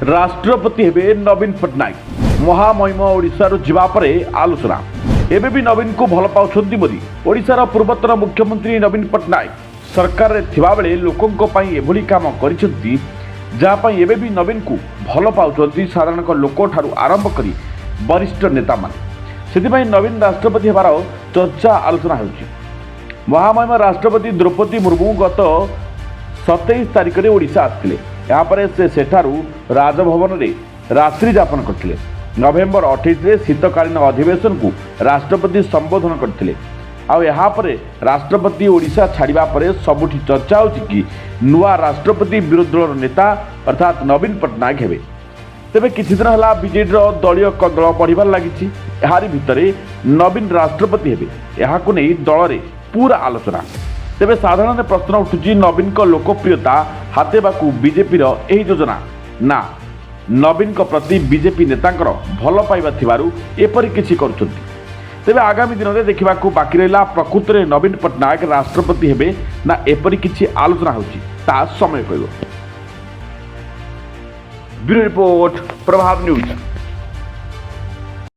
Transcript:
राष्ट्रपति हेबे नवीन पट्टनायक महामहिम ओडिशार जीवा परे आलोचना एबे भी नवीन को भल पाउछंती मोदी। ओडिशार पूर्वतन मुख्यमंत्री नवीन पट्टनायक सरकार रे थिबा बेले लोकंको पई एभली काम करिसंती जहाँ पई एबे भी नवीन को भल पाउछंती साधारण लोक ठारू आरंभ करी वरिष्ठ नेता मान। सेथिपई नवीन राष्ट्रपति हेबार चर्चा आलोचना हेउछि। महामहिम राष्ट्रपति द्रौपदी मुर्मू गत 27 तारिख में ओडिशा आसिले। यापर से सेठारू राजभवन में रात्रि यापन करते। नवेम्बर 28 रे शीतकालीन अधिवेशन को राष्ट्रपति संबोधन करते। आउे राष्ट्रपति ओडिशा छाड़ा पर सबुठी चर्चा होची कि नुआ राष्ट्रपति विरोधी दल नेता अर्थात नवीन पट्टनायक हेबे। तेबे किछि दिन हला बीजेडी दलीय कदल बढ़िबार लागिछि। एहारी भितरे नवीन राष्ट्रपति हेबे एहाकु नै दल रे पूरा आलोचना। तेबे साधारण प्रश्न उठुची नवीन को लोकप्रियता हातेबाकू बीजेपी एही योजना ना नवीन को प्रति बीजेपी नेतांकर भल पाइबा थिबारु एपरि किछि करूछंती। तेबे आगामी दिन में देखा बाकी रहा प्रकृत में नवीन पट्टनायक राष्ट्रपति हेबे ना एपरि किछि आलोचना होछि ता समय कहब। ब्यूरो रिपोर्ट प्रभाव न्यूज।